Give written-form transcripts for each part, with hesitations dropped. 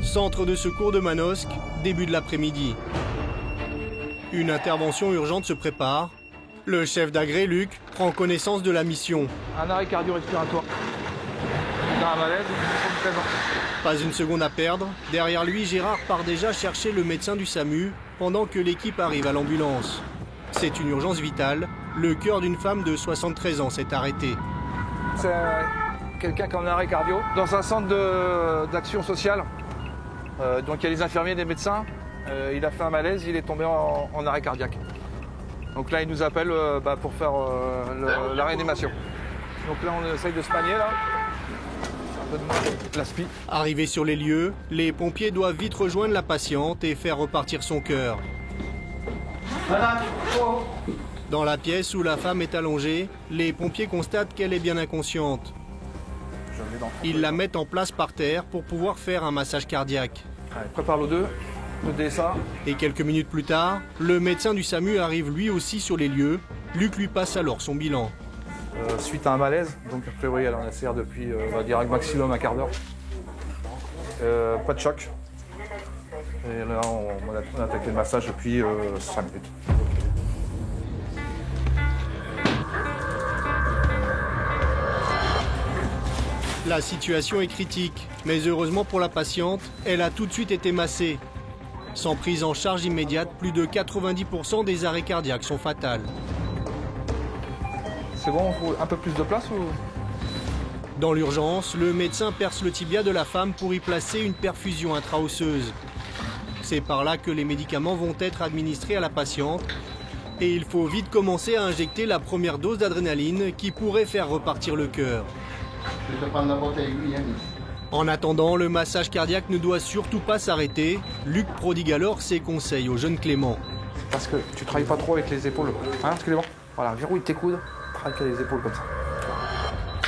Centre de secours de Manosque, début de l'après-midi. Une intervention urgente se prépare. Le chef d'agré, Luc, prend connaissance de la mission. Un arrêt cardio-respiratoire. Un malaise, présent. Pas une seconde à perdre. Derrière lui, Gérard part déjà chercher le médecin du SAMU pendant que l'équipe arrive à l'ambulance. C'est une urgence vitale. Le cœur d'une femme de 73 ans s'est arrêté. C'est quelqu'un qui est en arrêt cardio dans un centre d'action sociale. Donc il y a les infirmiers et des médecins. Il a fait un malaise, il est tombé en arrêt cardiaque. Donc là, il nous appelle pour faire la réanimation. Donc là, on essaye de se manier là. C'est un peu de l'aspi. Arrivés sur les lieux, les pompiers doivent vite rejoindre la patiente et faire repartir son cœur. Dans la pièce où la femme est allongée, les pompiers constatent qu'elle est bien inconsciente. Ils la mettent en place par terre pour pouvoir faire un massage cardiaque. Allez, prépare l'O2, le DSA. Et quelques minutes plus tard, le médecin du SAMU arrive lui aussi sur les lieux. Luc lui passe alors son bilan. Suite à un malaise, donc a priori elle en a serre depuis, on va dire, maximum un quart d'heure. Pas de choc. Et là, on a attaqué le massage depuis 5 minutes. La situation est critique, mais heureusement pour la patiente, elle a tout de suite été massée. Sans prise en charge immédiate, plus de 90% des arrêts cardiaques sont fatals. C'est bon, on trouve un peu plus de place ou... Dans l'urgence, le médecin perce le tibia de la femme pour y placer une perfusion intra-osseuse. C'est par là que les médicaments vont être administrés à la patiente. Et il faut vite commencer à injecter la première dose d'adrénaline qui pourrait faire repartir le cœur. Je vais prendre la bouteille, oui, hein. En attendant, le massage cardiaque ne doit surtout pas s'arrêter. Luc prodigue alors ses conseils au jeune Clément. Parce que tu travailles pas trop avec les épaules. Hein, Clément ? Voilà, verrouille tes coudes, travaille avec les épaules comme ça.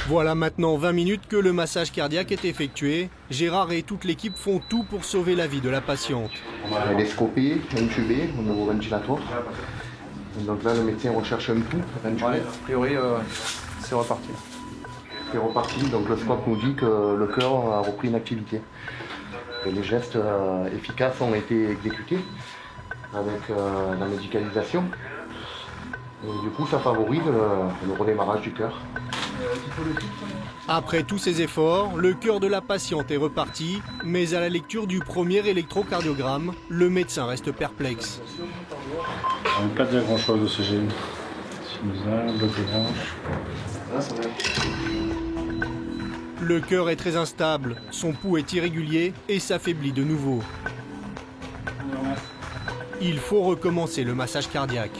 Voilà maintenant 20 minutes que le massage cardiaque est effectué. Gérard et toute l'équipe font tout pour sauver la vie de la patiente. Elle est scopée, intubée au niveau ventilatoire. Donc là, le médecin recherche un pouls. Ouais, a priori, c'est reparti. C'est reparti, donc le scope nous dit que le cœur a repris une activité. Et les gestes efficaces ont été exécutés avec la médicalisation. Et du coup, ça favorise le redémarrage du cœur. Après tous ces efforts, le cœur de la patiente est reparti, mais à la lecture du premier électrocardiogramme, le médecin reste perplexe. On n'a pas dire grand-chose de ce gène. Sinusal, bloc des branches. Le cœur est très instable, son pouls est irrégulier et s'affaiblit de nouveau. Il faut recommencer le massage cardiaque.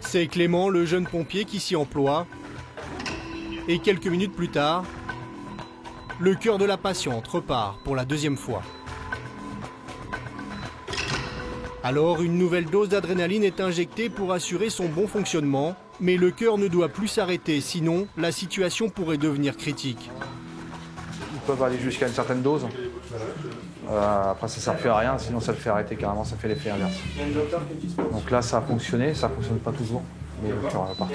C'est Clément, le jeune pompier, qui s'y emploie. Et quelques minutes plus tard, le cœur de la patiente repart pour la deuxième fois. Alors, une nouvelle dose d'adrénaline est injectée pour assurer son bon fonctionnement, mais le cœur ne doit plus s'arrêter, sinon la situation pourrait devenir critique. Ils peuvent aller jusqu'à une certaine dose. Après, ça ne sert plus à rien, sinon ça le fait arrêter carrément, ça fait l'effet inverse. Donc là, ça a fonctionné, ça ne fonctionne pas toujours, mais le cœur repart.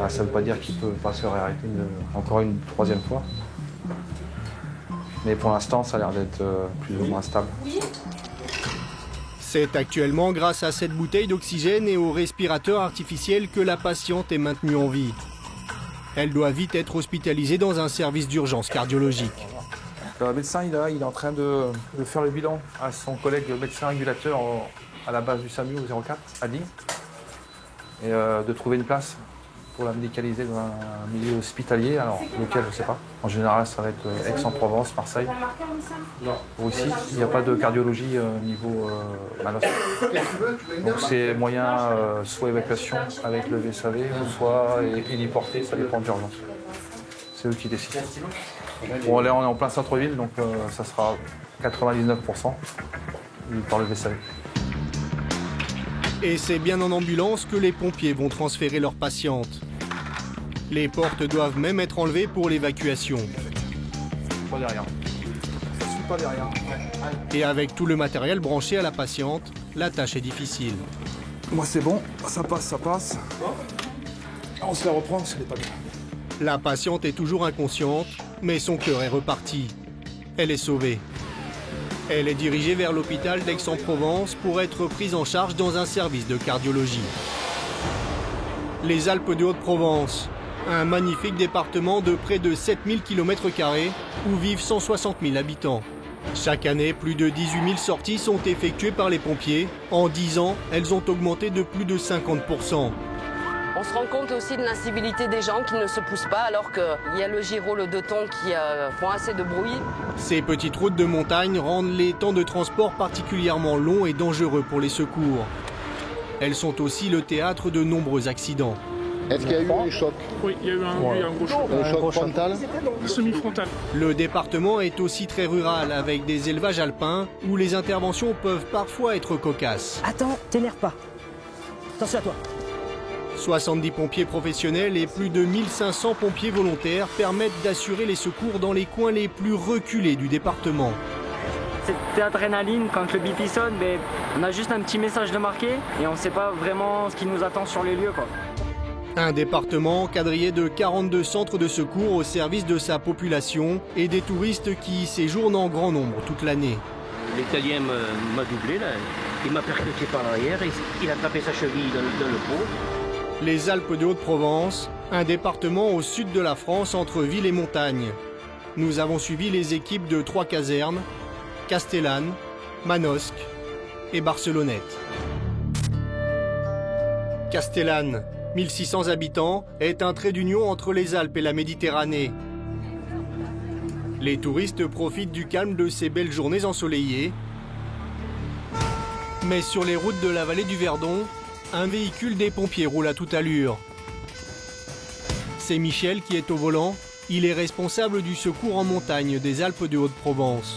Ça ne veut pas dire qu'il ne peut pas se réarrêter encore une troisième fois. Mais pour l'instant, ça a l'air d'être plus ou moins stable. C'est actuellement grâce à cette bouteille d'oxygène et au respirateur artificiel que la patiente est maintenue en vie. Elle doit vite être hospitalisée dans un service d'urgence cardiologique. Le médecin, il est en train de faire le bilan à son collègue médecin régulateur à la base du SAMU au 04, à Digne, et de trouver une place pour la médicaliser dans un milieu hospitalier. Alors, lequel, je ne sais pas. En général, ça va être Aix-en-Provence, Marseille. Ou ici, il n'y a pas de cardiologie niveau Manosque. Donc, c'est moyen soit évacuation avec le VSAV, soit héliporté, ça dépend de l'urgence. C'est eux qui décident. Bon, là, on est en plein centre-ville, donc ça sera 99% par le VSAV. Et c'est bien en ambulance que les pompiers vont transférer leur patiente. Les portes doivent même être enlevées pour l'évacuation. Pas derrière. Ça suit pas derrière. Et avec tout le matériel branché à la patiente, la tâche est difficile. Moi, c'est bon, ça passe, ça passe. On se la reprend, ce n'est pas bien. La patiente est toujours inconsciente, mais son cœur est reparti. Elle est sauvée. Elle est dirigée vers l'hôpital d'Aix-en-Provence pour être prise en charge dans un service de cardiologie. Les Alpes de Haute-Provence, un magnifique département de près de 7000 km² où vivent 160 000 habitants. Chaque année, plus de 18 000 sorties sont effectuées par les pompiers. En 10 ans, elles ont augmenté de plus de 50%. On se rend compte aussi de l'incivilité des gens qui ne se poussent pas alors qu'il y a le Giraud, le Deux-Tons qui font assez de bruit. Ces petites routes de montagne rendent les temps de transport particulièrement longs et dangereux pour les secours. Elles sont aussi le théâtre de nombreux accidents. Est-ce qu'il y a eu un choc? Oui, il y a eu un gros choc. Un choc frontal? Semi-frontal. Le département est aussi très rural avec des élevages alpins où les interventions peuvent parfois être cocasses. Attends, t'énerve pas. Attention à toi. 70 pompiers professionnels et plus de 1500 pompiers volontaires permettent d'assurer les secours dans les coins les plus reculés du département. Cette adrénaline, quand le bip sonne, on a juste un petit message de marqué et on ne sait pas vraiment ce qui nous attend sur les lieux, quoi. Un département quadrillé de 42 centres de secours au service de sa population et des touristes qui y séjournent en grand nombre toute l'année. L'Italien m'a doublé, là. Il m'a percuté par l'arrière et il a tapé sa cheville dans le pot. Les Alpes de Haute-Provence, un département au sud de la France entre ville et montagne. Nous avons suivi les équipes de 3 casernes, Castellane, Manosque et Barcelonnette. Castellane, 1600 habitants, est un trait d'union entre les Alpes et la Méditerranée. Les touristes profitent du calme de ces belles journées ensoleillées. Mais sur les routes de la vallée du Verdon, un véhicule des pompiers roule à toute allure. C'est Michel qui est au volant. Il est responsable du secours en montagne des Alpes de Haute-Provence.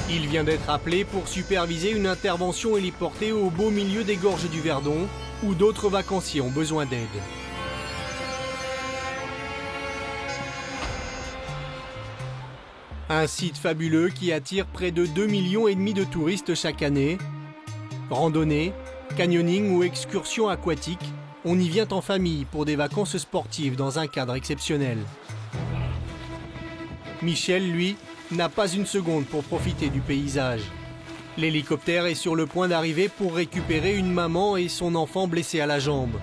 Il vient d'être appelé pour superviser une intervention héliportée au beau milieu des gorges du Verdon, où d'autres vacanciers ont besoin d'aide. Un site fabuleux qui attire près de 2,5 millions de touristes chaque année. Randonnée, canyoning ou excursion aquatique, on y vient en famille pour des vacances sportives dans un cadre exceptionnel. Michel, lui, n'a pas une seconde pour profiter du paysage. L'hélicoptère est sur le point d'arriver pour récupérer une maman et son enfant blessés à la jambe.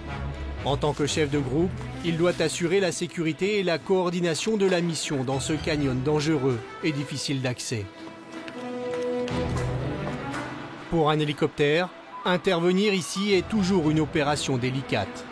En tant que chef de groupe, il doit assurer la sécurité et la coordination de la mission dans ce canyon dangereux et difficile d'accès. Pour un hélicoptère, intervenir ici est toujours une opération délicate.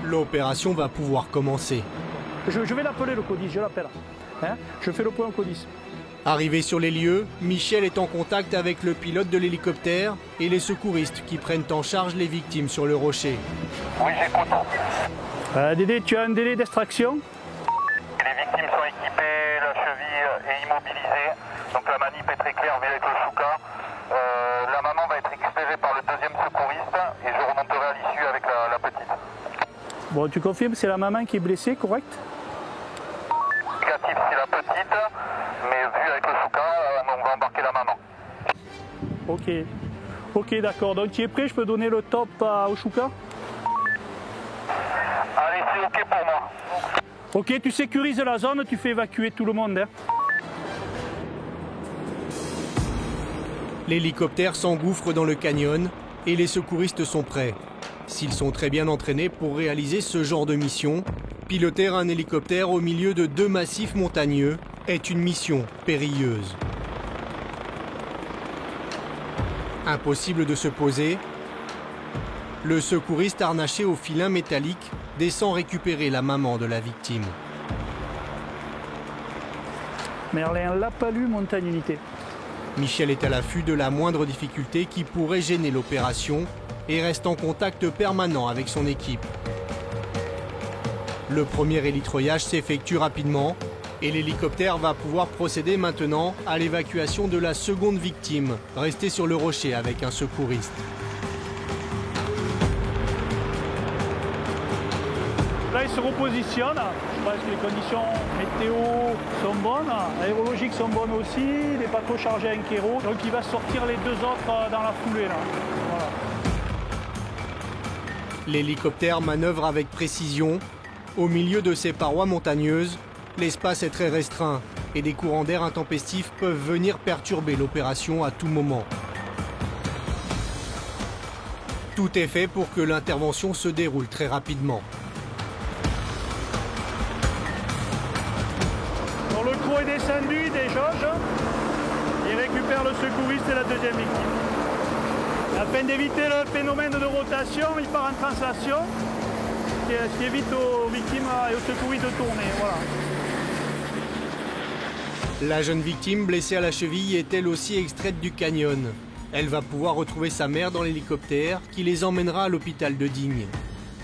L'opération va pouvoir commencer. Je vais l'appeler le CODIS, je l'appelle. Je fais le point au CODIS. Arrivé sur les lieux, Michel est en contact avec le pilote de l'hélicoptère et les secouristes qui prennent en charge les victimes sur le rocher. Oui, j'écoute. Dédé, tu as un délai d'extraction? Les victimes sont équipées, la cheville est immobilisée, donc la manip est très claire avec le chouka. La maman va être récupérée par le deuxième secouriste et je remonterai à l'issue avec la petite. Bon, tu confirmes, c'est la maman qui est blessée, correct? Négatif, c'est la petite, mais vu avec le chouka, on va embarquer la maman. Ok. Ok, d'accord. Donc tu es prêt, je peux donner le top au chouka? Allez, c'est ok pour moi. Ok, tu sécurises la zone, tu fais évacuer tout le monde. L'hélicoptère s'engouffre dans le canyon et les secouristes sont prêts. S'ils sont très bien entraînés pour réaliser ce genre de mission, piloter un hélicoptère au milieu de 2 massifs montagneux est une mission périlleuse. Impossible de se poser, le secouriste harnaché au filin métallique descend récupérer la maman de la victime. Merlin Lapalu, montagne unité. Michel est à l'affût de la moindre difficulté qui pourrait gêner l'opération et reste en contact permanent avec son équipe. Le premier hélitreuillage s'effectue rapidement et l'hélicoptère va pouvoir procéder maintenant à l'évacuation de la seconde victime, restée sur le rocher avec un secouriste. Là, il se repositionne. Je pense que les conditions météo sont bonnes, aérologiques sont bonnes aussi. Il n'est pas trop chargé à un kéro. Donc, il va sortir les 2 autres dans la foulée. Là. Voilà. L'hélicoptère manœuvre avec précision. Au milieu de ces parois montagneuses, l'espace est très restreint et des courants d'air intempestifs peuvent venir perturber l'opération à tout moment. Tout est fait pour que l'intervention se déroule très rapidement. Le crew est descendu des jauges. Il récupère le secouriste et la deuxième victime. Afin d'éviter le phénomène de rotation, il part en translation, ce qui évite aux victimes et aux secouristes de tourner. Voilà. La jeune victime blessée à la cheville est elle aussi extraite du canyon. Elle va pouvoir retrouver sa mère dans l'hélicoptère qui les emmènera à l'hôpital de Digne.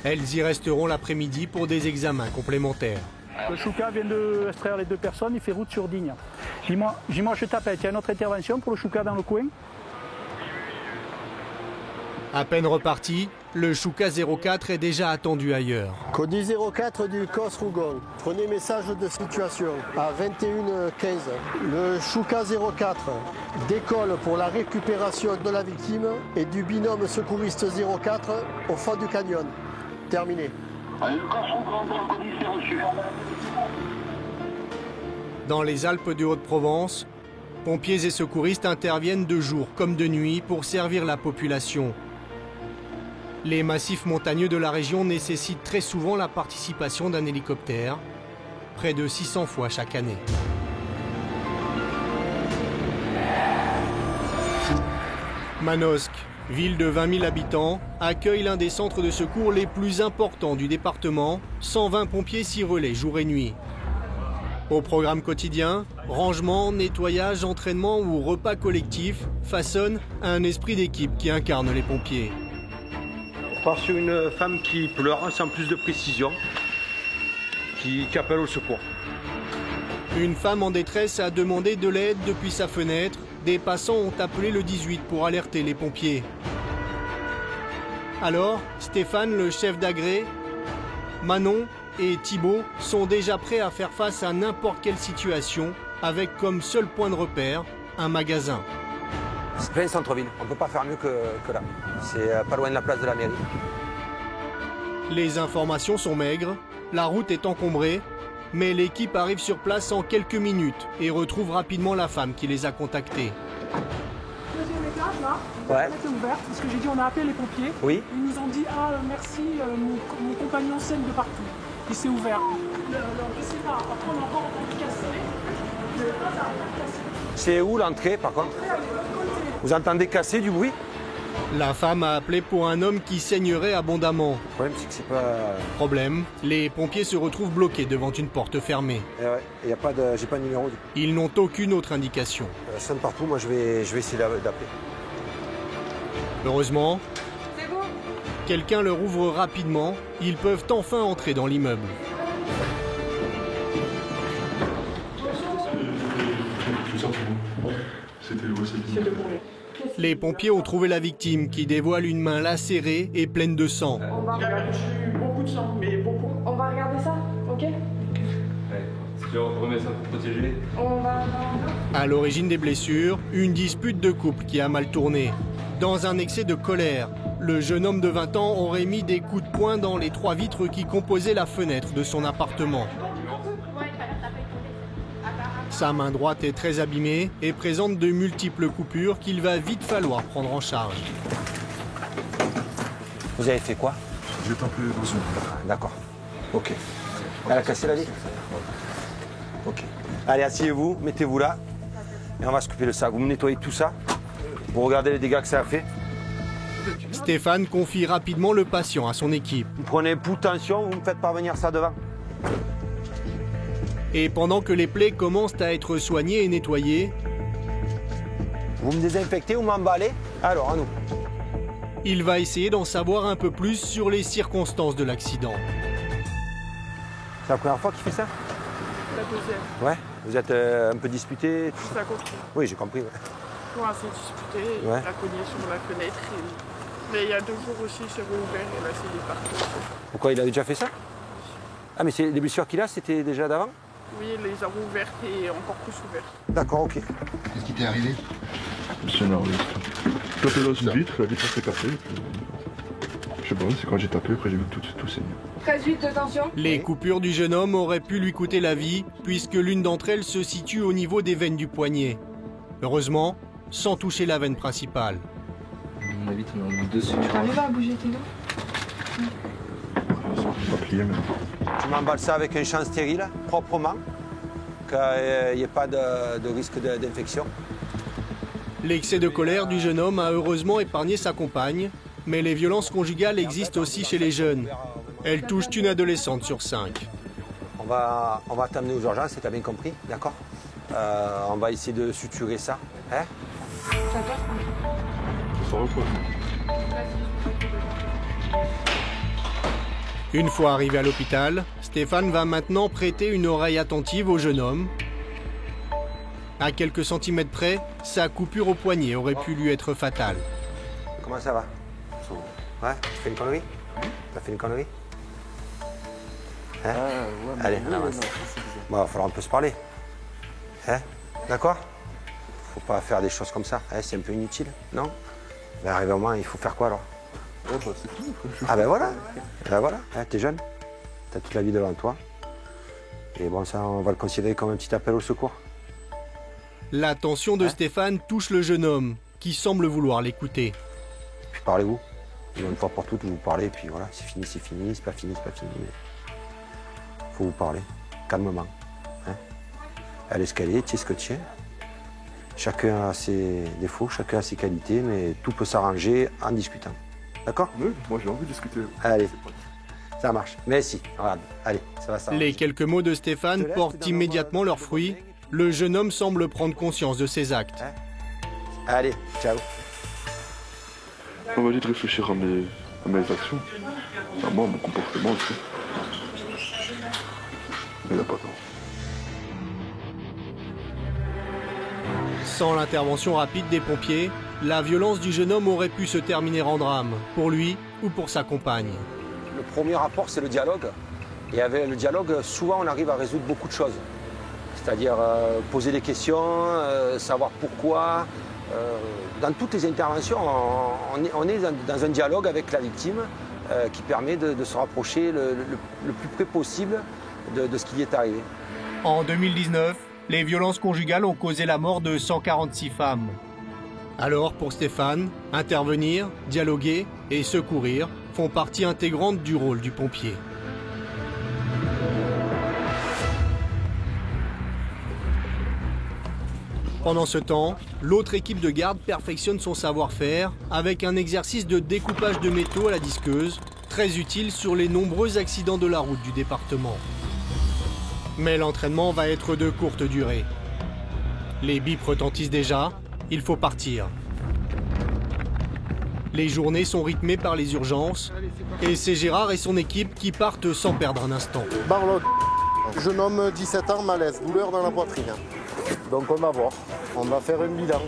Elles y resteront l'après-midi pour des examens complémentaires. Le Chouka vient d'extraire les 2 personnes, il fait route sur Digne. Dis-moi, je t'appelle, il y a une autre intervention pour le Chouka dans le coin? À peine reparti, le Chouka 04 est déjà attendu ailleurs. Cody 04 du COS Rougon. Prenez message de situation à 21h15. Le Chouka 04 décolle pour la récupération de la victime et du binôme secouriste 04 au fond du canyon. Terminé. Dans les Alpes de Haute-Provence, pompiers et secouristes interviennent de jour comme de nuit pour servir la population. Les massifs montagneux de la région nécessitent très souvent la participation d'un hélicoptère, près de 600 fois chaque année. Manosque, ville de 20 000 habitants, accueille l'un des centres de secours les plus importants du département. 120 pompiers s'y relaient jour et nuit. Au programme quotidien, rangement, nettoyage, entraînement ou repas collectifs façonnent un esprit d'équipe qui incarne les pompiers. On part sur une femme qui pleure sans plus de précision, qui appelle au secours. Une femme en détresse a demandé de l'aide depuis sa fenêtre. Des passants ont appelé le 18 pour alerter les pompiers. Alors, Stéphane, le chef d'agré, Manon et Thibaut sont déjà prêts à faire face à n'importe quelle situation, avec comme seul point de repère un magasin. C'est plein centre-ville, on ne peut pas faire mieux que là. C'est pas loin de la place de la mairie. Les informations sont maigres, la route est encombrée, mais l'équipe arrive sur place en quelques minutes et retrouve rapidement la femme qui les a contactés. Deuxième étage, là, ouais. La fenêtre est ouverte, c'est ce que j'ai dit, on a appelé les pompiers. Oui. Ils nous ont dit, ah merci, mon compagnon saigne de partout. Et c'est ouvert. Le récipient, après on a encore entendu casser. C'est où l'entrée par contre? Vous entendez casser du bruit? La femme a appelé pour un homme qui saignerait abondamment. Le problème, c'est que c'est pas... Problème, les pompiers se retrouvent bloqués devant une porte fermée. Ouais, y a pas de... j'ai pas de numéro. Ils n'ont aucune autre indication. Ça sonne partout, moi je vais essayer d'appeler. Heureusement, quelqu'un leur ouvre rapidement. Ils peuvent enfin entrer dans l'immeuble. Les pompiers ont trouvé la victime qui dévoile une main lacérée et pleine de sang. On va regarder beaucoup de sang, mais beaucoup. On va regarder ça, ok? Ouais. Si tu remets ça pour protéger. On va... À l'origine des blessures, une dispute de couple qui a mal tourné. Dans un excès de colère, le jeune homme de 20 ans aurait mis des coups de poing dans les 3 vitres qui composaient la fenêtre de son appartement. Sa main droite est très abîmée et présente de multiples coupures qu'il va vite falloir prendre en charge. Vous avez fait quoi? J'ai tapé dans son... D'accord. Ok. Elle a cassé la vitre? Ok. Allez, asseyez-vous, mettez-vous là. Et on va s'occuper de ça. Vous me nettoyez tout ça. Vous regardez les dégâts que ça a fait. Stéphane confie rapidement le patient à son équipe. Vous prenez pouls de tension, vous me faites parvenir ça devant. Et pendant que les plaies commencent à être soignées et nettoyées, vous me désinfectez, vous m'emballez. Alors, à nous. Il va essayer d'en savoir un peu plus sur les circonstances de l'accident. C'est la première fois qu'il fait ça? La deuxième. Ouais. Vous êtes un peu disputé? Ça compris. Oui, j'ai compris. Ouais. On s'est disputé, il a cogné sur la fenêtre. Mais il y a 2 jours aussi, c'est rouvert et là, c'est parti. Pourquoi il avait déjà fait ça? Ah, mais les blessures qu'il a, c'était déjà d'avant? Oui, les avons ouvertes et encore plus ouvertes. D'accord, ok. Qu'est-ce qui t'est arrivé? Monsieur Narvé. J'ai tapé dans une vitre, la vitre s'est cassée. Je sais pas, c'est quand j'ai tapé, après j'ai vu tout saigner. 13-8 de tension. Les coupures du jeune homme auraient pu lui coûter la vie, puisque l'une d'entre elles se situe au niveau des veines du poignet. Heureusement, sans toucher la veine principale. La vitre, on a dessus. T'arrives à bouger tes doigts? Pas plié, mais... Tu m'emballes ça avec un champ stérile, proprement, qu'il n'y ait pas de risque d'infection. L'excès de colère du jeune homme a heureusement épargné sa compagne, mais les violences conjugales existent aussi chez les jeunes. Elles touchent une adolescente sur 5. On va t'amener aux urgences, t'as bien compris, d'accord? On va essayer de suturer ça. Hein? Ça repose. Une fois arrivé à l'hôpital, Stéphane va maintenant prêter une oreille attentive au jeune homme. À quelques centimètres près, sa coupure au poignet aurait pu lui être fatale. Comment ça va? Ouais, tu fais une connerie? T'as fait une connerie? Hein? Allez, on avance. Bon, il va falloir un peu se parler. Hein? D'accord? Faut pas faire des choses comme ça. Hein? C'est un peu inutile, non? Ben, arrivé au moment, il faut faire quoi alors? Ouais, bah, c'est tout. Ah ben voilà. Ben voilà. Hein, t'es jeune. T'as toute la vie devant toi. Et bon, ça, on va le considérer comme un petit appel au secours. L'attention de Stéphane touche le jeune homme, qui semble vouloir l'écouter. Puis parlez-vous. Une fois pour toutes, vous parlez, puis voilà, c'est fini, c'est pas fini, mais faut vous parler, calmement. Hein? À l'escalier, tu sais ce que tu es. Chacun a ses défauts, chacun a ses qualités, mais tout peut s'arranger en discutant. D'accord? Oui, moi j'ai envie de discuter. Allez, ça marche. Mais si, regarde, allez, ça va s'arranger. Les quelques mots de Stéphane portent immédiatement leurs fruits. Le jeune homme semble prendre conscience de ses actes. Hein? Allez, ciao. On m'a dit de réfléchir à mes actions, à moi, à mon comportement aussi. Mais il n'a pas tort. Sans l'intervention rapide des pompiers, la violence du jeune homme aurait pu se terminer en drame, pour lui ou pour sa compagne. Le premier rapport, c'est le dialogue. Et avec le dialogue, souvent, on arrive à résoudre beaucoup de choses. C'est-à-dire poser des questions, savoir pourquoi. Dans toutes les interventions, on est dans un dialogue avec la victime qui permet de se rapprocher le plus près possible de ce qui lui est arrivé. En 2019, les violences conjugales ont causé la mort de 146 femmes. Alors, pour Stéphane, intervenir, dialoguer et secourir font partie intégrante du rôle du pompier. Pendant ce temps, l'autre équipe de garde perfectionne son savoir-faire avec un exercice de découpage de métaux à la disqueuse, très utile sur les nombreux accidents de la route du département. Mais l'entraînement va être de courte durée. Les bips retentissent déjà, il faut partir. Les journées sont rythmées par les urgences et c'est Gérard et son équipe qui partent sans perdre un instant. Barlotte, jeune homme, 17 ans, malaise, douleur dans la poitrine. Donc on va voir, on va faire un bilan.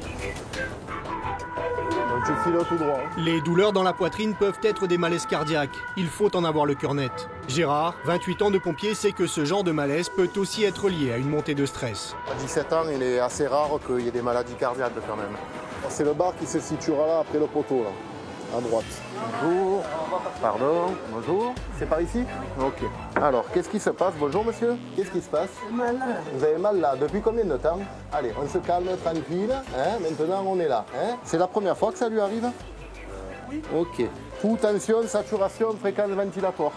Donc tu files tout droit. Les douleurs dans la poitrine peuvent être des malaises cardiaques, il faut en avoir le cœur net. Gérard, 28 ans de pompier, sait que ce genre de malaise peut aussi être lié à une montée de stress. À 17 ans, il est assez rare qu'il y ait des maladies cardiaques quand même. C'est le bar qui se situera là après le poteau, là, à droite. Bonjour, pardon, bonjour. C'est par ici? Ok. Alors, qu'est-ce qui se passe? Bonjour monsieur, qu'est-ce qui se passe? Mal. Vous avez mal là, depuis combien de temps? Allez, on se calme, tranquille, hein? Maintenant on est là. Hein? C'est la première fois que ça lui arrive? Oui. Ok. Pouls, tension, saturation, fréquence ventilatoire.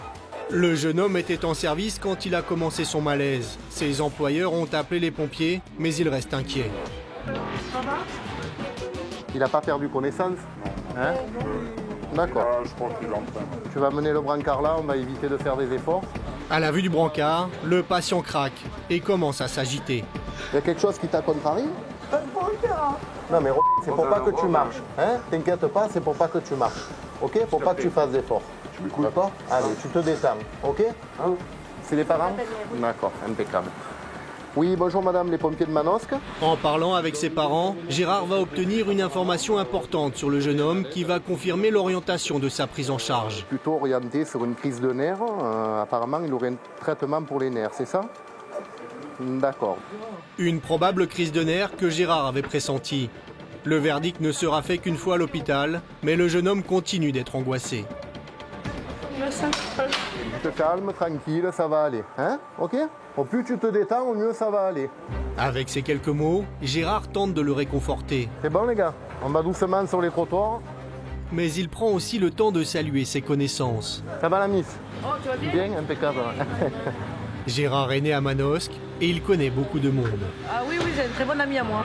Le jeune homme était en service quand il a commencé son malaise. Ses employeurs ont appelé les pompiers, mais il reste inquiet. Ça va? Il n'a pas perdu connaissance? Hein? D'accord. Je pense qu'il est en train. Tu vas mener le brancard là, on va éviter de faire des efforts. À la vue du brancard, le patient craque et commence à s'agiter. Il y a quelque chose qui t'a contrarié? Non mais c'est pour pas que tu marches. Hein? T'inquiète pas, c'est pour pas que tu marches. Ok? Pour pas que tu fasses d'efforts. D'accord? Allez, tu te descends. Ok? Hein? C'est les parents? D'accord, impeccable. Oui, bonjour madame, les pompiers de Manosque. En parlant avec ses parents, Gérard va obtenir une information importante sur le jeune homme qui va confirmer l'orientation de sa prise en charge. Plutôt orienté sur une crise de nerfs. Apparemment, il aurait un traitement pour les nerfs, c'est ça? D'accord. Une probable crise de nerfs que Gérard avait pressentie. Le verdict ne sera fait qu'une fois à l'hôpital, mais le jeune homme continue d'être angoissé. Tu te calmes, tranquille, ça va aller. Hein? Ok? Au plus tu te détends, au mieux ça va aller. Avec ces quelques mots, Gérard tente de le réconforter. C'est bon les gars? On va doucement sur les trottoirs. Mais il prend aussi le temps de saluer ses connaissances. Ça va la miss? Oh, tu vas bien? Bien, impeccable. Gérard est né à Manosque et il connaît beaucoup de monde. Ah oui, c'est une très bonne amie à moi.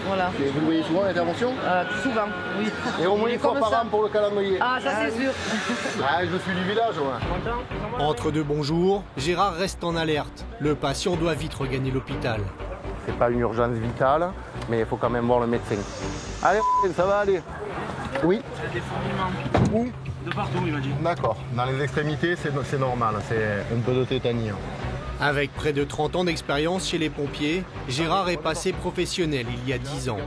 Voilà. Et vous le voyez souvent à l'intervention? Souvent, oui. Et au moins une fois par an pour le calendrier? Ah, ça c'est sûr. Ah, je suis du village, moi. Entre deux bons jours, Gérard reste en alerte. Le patient doit vite regagner l'hôpital. C'est pas une urgence vitale, mais il faut quand même voir le médecin. Allez, ça va aller. Oui. Il y a des fourmillements. Où? De partout, il m'a dit. D'accord. Dans les extrémités, c'est normal. C'est un peu de tétanie. Avec près de 30 ans d'expérience chez les pompiers, Gérard est passé professionnel il y a 10 ans.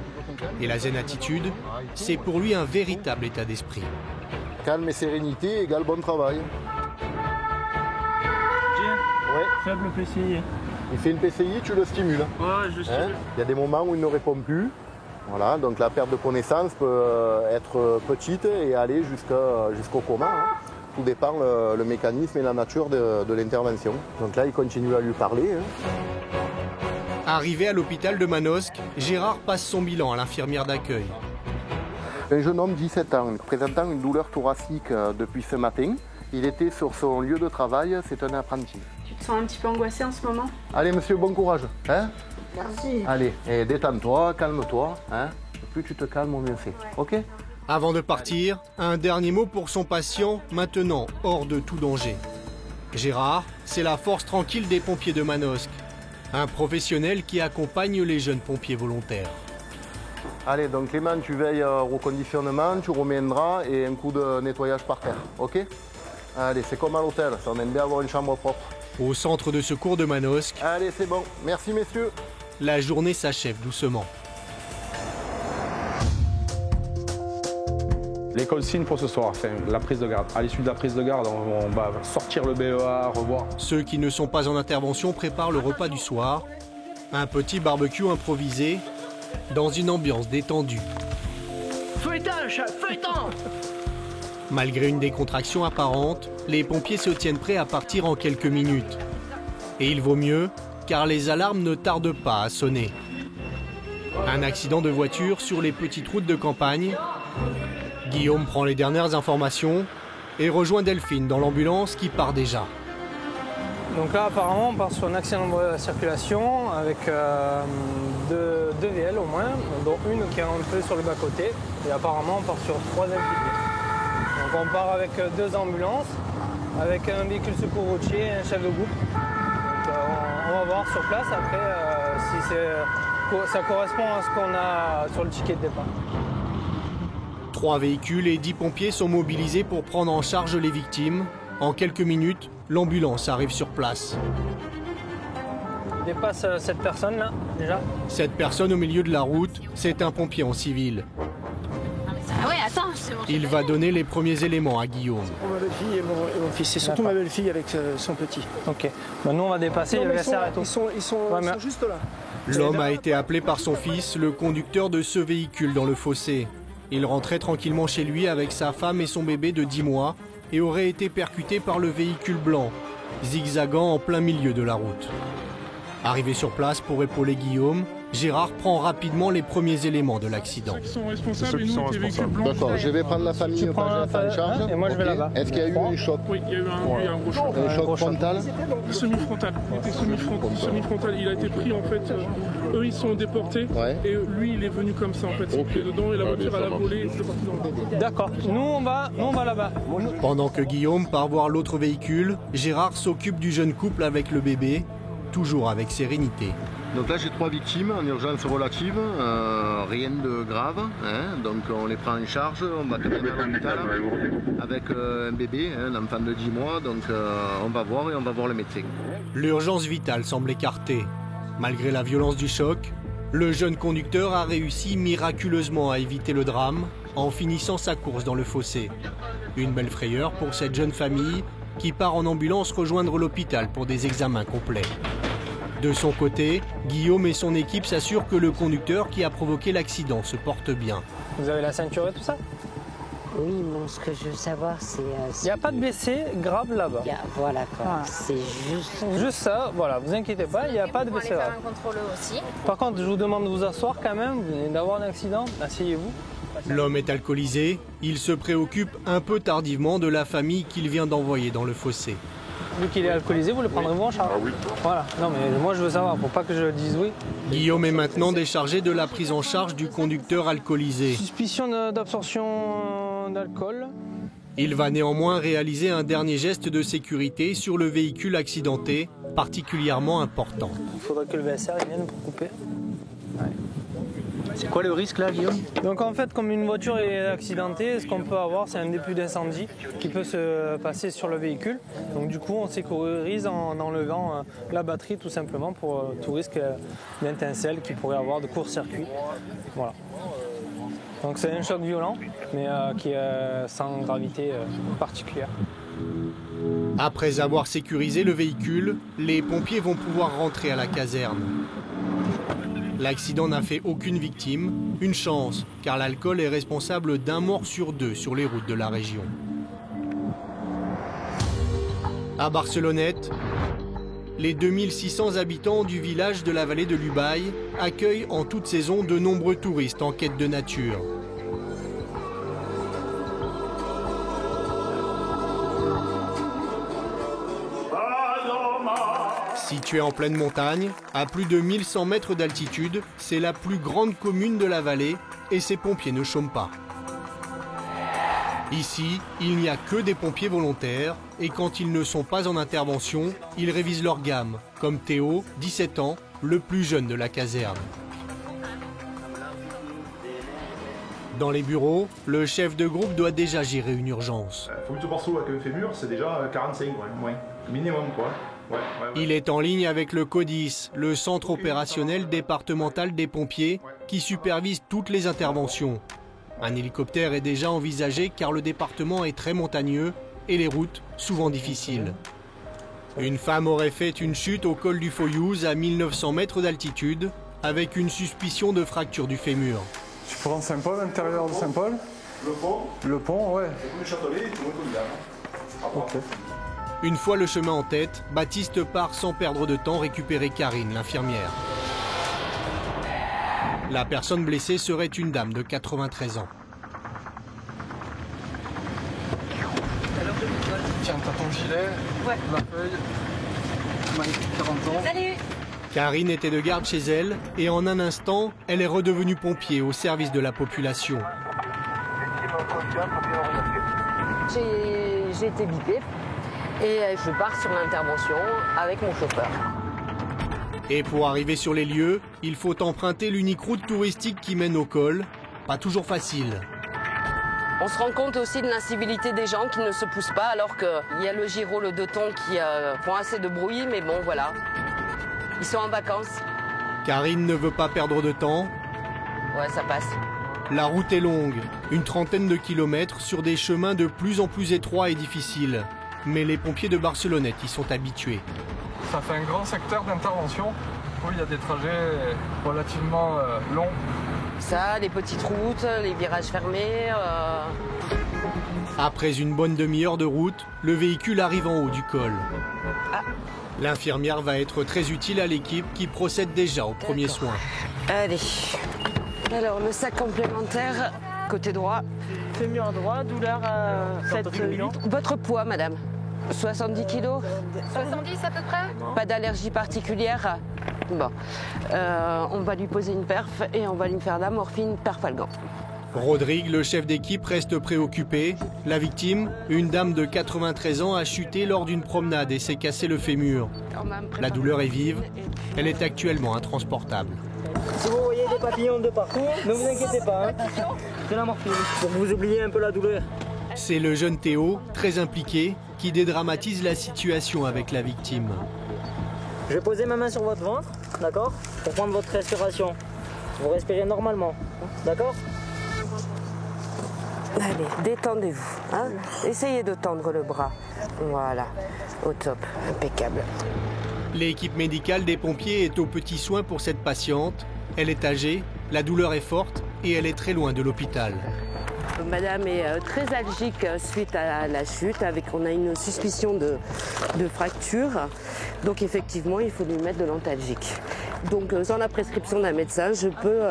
Et la zen attitude, c'est pour lui un véritable état d'esprit. Calme et sérénité égale bon travail. Ouais. Faible PCI. Il fait une PCI, tu le stimules. Ouais, je stimule. Il y a des moments où il ne répond plus. Voilà, donc la perte de connaissance peut être petite et aller jusqu'au coma. Hein. Tout dépend le mécanisme et la nature de l'intervention. Donc là, il continue à lui parler. Hein. Arrivé à l'hôpital de Manosque, Gérard passe son bilan à l'infirmière d'accueil. Un jeune homme de 17 ans, présentant une douleur thoracique depuis ce matin. Il était sur son lieu de travail, c'est un apprenti. Tu te sens un petit peu angoissé en ce moment? Allez monsieur, bon courage. Hein? Merci. Allez, et détends-toi, calme-toi. Hein? Plus tu te calmes, au mieux c'est. Ok? Avant de partir, un dernier mot pour son patient, maintenant hors de tout danger. Gérard, c'est la force tranquille des pompiers de Manosque. Un professionnel qui accompagne les jeunes pompiers volontaires. Allez, donc Clément, tu veilles au reconditionnement, tu remets un drap et un coup de nettoyage par terre. Ok? Allez, c'est comme à l'hôtel, ça, on aime bien avoir une chambre propre. Au centre de secours de Manosque. Allez, c'est bon. Merci messieurs. La journée s'achève doucement. Les consignes pour ce soir, la prise de garde. À l'issue de la prise de garde, on va sortir le BEA, revoir. Ceux qui ne sont pas en intervention préparent le repas du soir. Un petit barbecue improvisé dans une ambiance détendue. Feuilletant, chef, feuilletant! Malgré une décontraction apparente, les pompiers se tiennent prêts à partir en quelques minutes. Et il vaut mieux, car les alarmes ne tardent pas à sonner. Un accident de voiture sur les petites routes de campagne. Guillaume prend les dernières informations et rejoint Delphine dans l'ambulance qui part déjà. Donc là, apparemment, on part sur un accident de circulation avec deux VL au moins, dont une qui est un peu sur le bas-côté. Et apparemment, on part sur 3 impliqués. Donc on part avec 2 ambulances, avec un véhicule secours routier et un chef de groupe. Donc, on va voir sur place après si ça correspond à ce qu'on a sur le ticket de départ. 3 véhicules et 10 pompiers sont mobilisés pour prendre en charge les victimes. En quelques minutes, l'ambulance arrive sur place. On dépasse cette personne-là, déjà. Cette personne au milieu de la route, c'est un pompier en civil. Ah ouais, attends, c'est bon. Il va donner les premiers éléments à Guillaume. Pour ma belle-fille et mon fils. C'est surtout ma belle-fille avec son petit. Ok. Ben nous, on va dépasser, il va s'arrêter. Ils sont juste là. L'homme a été appelé par son fils, le conducteur de ce véhicule dans le fossé. Il rentrait tranquillement chez lui avec sa femme et son bébé de 10 mois et aurait été percuté par le véhicule blanc, zigzagant en plein milieu de la route. Arrivé sur place pour épauler Guillaume, Gérard prend rapidement les premiers éléments de l'accident. Ceux qui sont responsables et nous, les véhicules blancs. D'accord, je vais prendre la famille en charge. Et moi, je vais là-bas. Est-ce qu'il y a eu un choc? Oui, il y a eu un gros choc. Un choc frontal? Semi-frontal. Il était semi-frontal. Il a été pris en fait. Eux, ils sont déportés. Ouais. Et lui, il est venu comme ça en fait. Il est dedans et la voiture à la volée. Et c'est parti dans le... D'accord. Nous, on va là-bas. Pendant que Guillaume part voir l'autre véhicule, Gérard s'occupe du jeune couple avec le bébé, toujours avec sérénité. Donc là j'ai 3 victimes en urgence relative, rien de grave, hein, donc on les prend en charge, on va terminer à l'hôpital avec un bébé, un enfant de 10 mois, donc on va voir et on va voir le médecin. L'urgence vitale semble écartée. Malgré la violence du choc, le jeune conducteur a réussi miraculeusement à éviter le drame en finissant sa course dans le fossé. Une belle frayeur pour cette jeune famille qui part en ambulance rejoindre l'hôpital pour des examens complets. De son côté, Guillaume et son équipe s'assurent que le conducteur qui a provoqué l'accident se porte bien. Vous avez la ceinture et tout ça? Oui, bon, ce que je veux savoir, c'est... Il n'y a pas de blessé grave là-bas. Voilà, quoi. Ah. C'est juste... Juste ça, voilà, vous inquiétez pas, il n'y a pas de blessé grave. Par contre, je vous demande de vous asseoir quand même, vous venez d'avoir un accident, asseyez-vous. L'homme est alcoolisé, il se préoccupe un peu tardivement de la famille qu'il vient d'envoyer dans le fossé. Vu qu'il est alcoolisé, vous le prendrez-vous en charge? Ah oui. Voilà, non mais moi je veux savoir, pour pas que je dise oui. Guillaume est maintenant déchargé de la prise en charge du conducteur alcoolisé. Suspicion d'absorption d'alcool. Il va néanmoins réaliser un dernier geste de sécurité sur le véhicule accidenté, particulièrement important. Il faudrait que le VSR vienne pour couper. Ouais. C'est quoi le risque là, Guillaume? Donc en fait, comme une voiture est accidentée, ce qu'on peut avoir, c'est un début d'incendie qui peut se passer sur le véhicule. Donc du coup, on sécurise en enlevant la batterie tout simplement pour tout risque d'étincelle qu'il pourrait avoir de court-circuit. Voilà. Donc c'est un choc violent, mais qui est sans gravité particulière. Après avoir sécurisé le véhicule, les pompiers vont pouvoir rentrer à la caserne. L'accident n'a fait aucune victime, une chance, car l'alcool est responsable d'un mort sur 2 sur les routes de la région. À Barcelonnette, les 2600 habitants du village de la vallée de l'Ubaye accueillent en toute saison de nombreux touristes en quête de nature. Située en pleine montagne, à plus de 1100 mètres d'altitude, c'est la plus grande commune de la vallée et ses pompiers ne chôment pas. Ici, il n'y a que des pompiers volontaires et quand ils ne sont pas en intervention, ils révisent leur gamme, comme Théo, 17 ans, le plus jeune de la caserne. Dans les bureaux, le chef de groupe doit déjà gérer une urgence. Faut que tu morceau avec un fémur, c'est déjà 45, ouais. Minimum quoi. Ouais. Il est en ligne avec le CODIS, le centre opérationnel départemental des pompiers, qui supervise toutes les interventions. Un hélicoptère est déjà envisagé car le département est très montagneux et les routes souvent difficiles. Une femme aurait fait une chute au col du Foyouz à 1900 mètres d'altitude, avec une suspicion de fracture du fémur. Tu prends Saint-Paul, l'intérieur de Saint-Paul? Le pont? Le pont, ouais. Et le Châtelet et tout le monde. Ok. Une fois le chemin en tête, Baptiste part sans perdre de temps récupérer Karine, l'infirmière. La personne blessée serait une dame de 93 ans. Tiens, t'as ton gilet, la feuille, 40 ans. Salut! Karine était de garde chez elle et en un instant, elle est redevenue pompier au service de la population. J'ai été bipée et je pars sur l'intervention avec mon chauffeur. Et pour arriver sur les lieux, il faut emprunter l'unique route touristique qui mène au col. Pas toujours facile. On se rend compte aussi de l'incivilité des gens qui ne se poussent pas alors qu'il y a le Giro, le Doton qui font assez de bruit, mais bon voilà, ils sont en vacances. Karine ne veut pas perdre de temps. Ouais, ça passe. La route est longue, une trentaine de kilomètres sur des chemins de plus en plus étroits et difficiles. Mais les pompiers de Barcelonnette y sont habitués. Ça fait un grand secteur d'intervention, où il y a des trajets relativement longs. Ça, les petites routes, les virages fermés. Après une bonne demi-heure de route, le véhicule arrive en haut du col. Ah. L'infirmière va être très utile à l'équipe qui procède déjà aux premiers soins. Allez. Alors, le sac complémentaire, côté droit. Fémur droit, douleur à 7-8. Votre poids, madame? 70 kilos? 70 à peu près? Pas d'allergie particulière? Bon. On va lui poser une perf et on va lui faire la morphine perfalgan. Rodrigue, le chef d'équipe, reste préoccupé. La victime, une dame de 93 ans, a chuté lors d'une promenade et s'est cassé le fémur. La douleur est vive. Elle est actuellement intransportable. Si vous voyez des papillons de partout, ne vous inquiétez pas. Hein. C'est la morphine, pour que vous oubliez un peu la douleur. C'est le jeune Théo, très impliqué, qui dédramatise la situation avec la victime. Je vais poser ma main sur votre ventre. d'accord? Pour prendre votre respiration. Vous respirez normalement, d'accord? Allez, détendez-vous. Hein? Essayez de tendre le bras. Voilà, au top, impeccable. L'équipe médicale des pompiers est aux petits soins pour cette patiente. Elle est âgée, la douleur est forte et elle est très loin de l'hôpital. Madame est très algique suite à la chute. On a une suspicion de fracture. Donc effectivement, il faut lui mettre de l'antalgique. Donc sans la prescription d'un médecin, je peux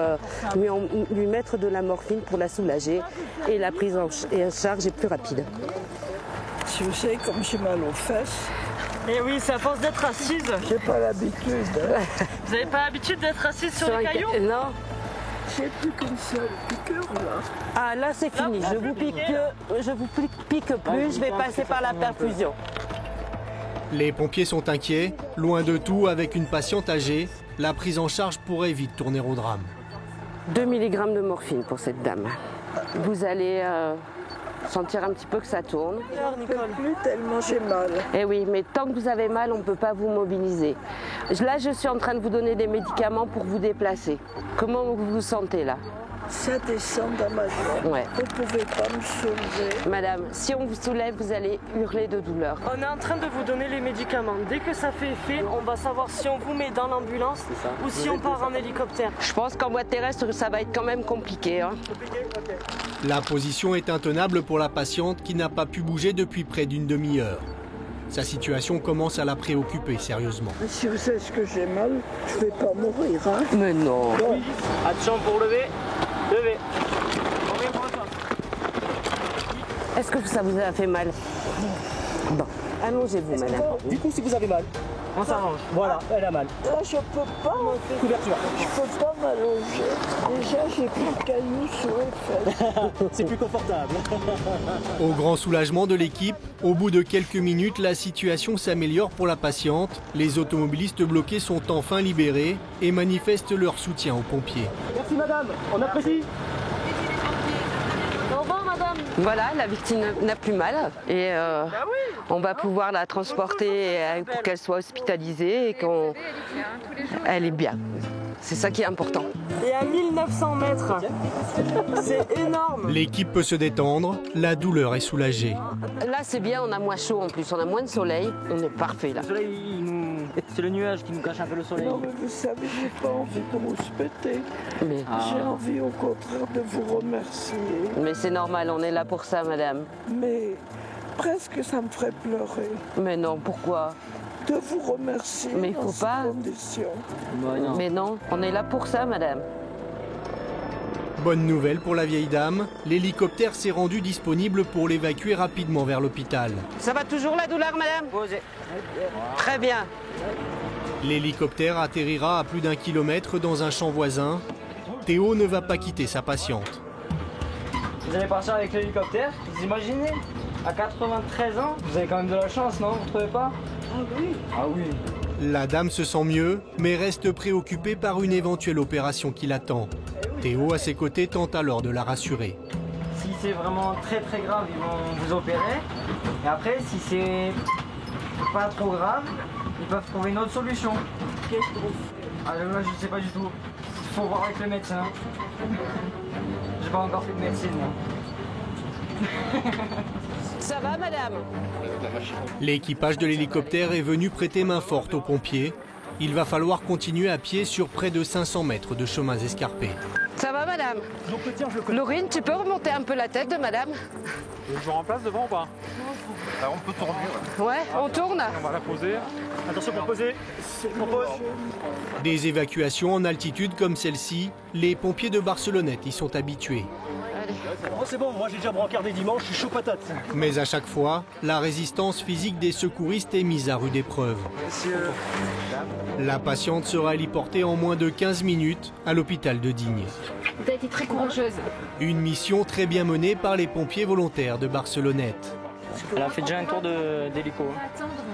lui mettre de la morphine pour la soulager et la prise en charge est plus rapide. Si vous savez comme j'ai mal aux fesses. Et oui, c'est à force d'être assise. J'ai pas l'habitude. Hein. Vous n'avez pas l'habitude d'être assise sur les cailloux? Non. J'ai plus qu'une seule piqûre là. Ah là c'est fini, je vous pique plus, je vais passer par la perfusion. Les pompiers sont inquiets, loin de tout avec une patiente âgée, la prise en charge pourrait vite tourner au drame. 2 mg de morphine pour cette dame. Vous allez sentir un petit peu que ça tourne. Je ne peux plus tellement j'ai mal. Eh oui, mais tant que vous avez mal, on ne peut pas vous mobiliser. Là, je suis en train de vous donner des médicaments pour vous déplacer. Comment vous vous sentez là? Ça descend dans ma jambe. Ouais. Vous ne pouvez pas me soulever. Madame, si on vous soulève, vous allez hurler de douleur. On est en train de vous donner les médicaments. Dès que ça fait effet, on va savoir si on vous met dans l'ambulance ou si on part en hélicoptère. Je pense qu'en voie terrestre, ça va être quand même compliqué. Hein. La position est intenable pour la patiente qui n'a pas pu bouger depuis près d'une demi-heure. Sa situation commence à la préoccuper sérieusement. Si vous savez ce que j'ai mal, je ne vais pas mourir. Hein. Mais non. Oui. Attention pour lever. Levez. Est-ce que ça vous a fait mal? Bon, allongez-vous, madame. Du coup, si vous avez mal, on s'arrange. Voilà, elle a mal. Là, je ne peux pas. Couverture. Je ne peux pas m'allonger. Déjà, j'ai plus de cailloux sur les fesses. C'est plus confortable. Au grand soulagement de l'équipe, au bout de quelques minutes, la situation s'améliore pour la patiente. Les automobilistes bloqués sont enfin libérés et manifestent leur soutien aux pompiers. Merci madame, on apprécie. Au revoir madame. Voilà, la victime n'a plus mal et on va pouvoir la transporter pour qu'elle soit hospitalisée et qu'elle est bien. C'est ça qui est important. Et à 1900 mètres, c'est énorme. L'équipe peut se détendre, la douleur est soulagée. Là c'est bien, on a moins chaud en plus, on a moins de soleil, on est parfait là. Le soleil, c'est le nuage qui nous cache un peu le soleil. Non mais vous savez, j'ai pas envie de vous péter. Mais... J'ai envie au contraire de vous remercier. Mais c'est normal, on est là pour ça madame. Mais presque ça me ferait pleurer. Mais non, pourquoi? De vous remercier. Mais il faut pas. Mais non, on est là pour ça, madame. Bonne nouvelle pour la vieille dame, l'hélicoptère s'est rendu disponible pour l'évacuer rapidement vers l'hôpital. Ça va toujours la douleur, madame? Posez. Très bien. L'hélicoptère atterrira à plus d'1 kilomètre dans un champ voisin. Théo ne va pas quitter sa patiente. Vous allez partir avec l'hélicoptère, vous imaginez? À 93 ans, vous avez quand même de la chance, non? Vous trouvez pas? Ah oui. Ah oui. La dame se sent mieux, mais reste préoccupée par une éventuelle opération qui l'attend. Théo, à ses côtés, tente alors de la rassurer. Si c'est vraiment très très grave, ils vont vous opérer. Et après, si c'est pas trop grave, ils peuvent trouver une autre solution. Qu'est-ce qu'on fait? Ah là, je sais pas du tout. Il faut voir avec le médecin. J'ai pas encore fait de médecine, moi. Ça va, madame? L'équipage de l'hélicoptère est venu prêter main forte aux pompiers. Il va falloir continuer à pied sur près de 500 mètres de chemins escarpés. Ça va, madame? Laurine, tu peux remonter un peu la tête de madame? Je remplace devant ou pas? Alors on peut tourner. Ouais, on tourne? On va la poser. Attention pour poser. On pose. Des évacuations en altitude comme celle-ci, les pompiers de Barcelonnette y sont habitués. Oh, c'est bon, moi j'ai déjà brancardé dimanche, je suis chaud patate. Mais à chaque fois, la résistance physique des secouristes est mise à rude épreuve. La patiente sera héliportée en moins de 15 minutes à l'hôpital de Digne. T'as été très courageuse. Une mission très bien menée par les pompiers volontaires de Barcelonnette. Elle a fait déjà un tour d'hélico.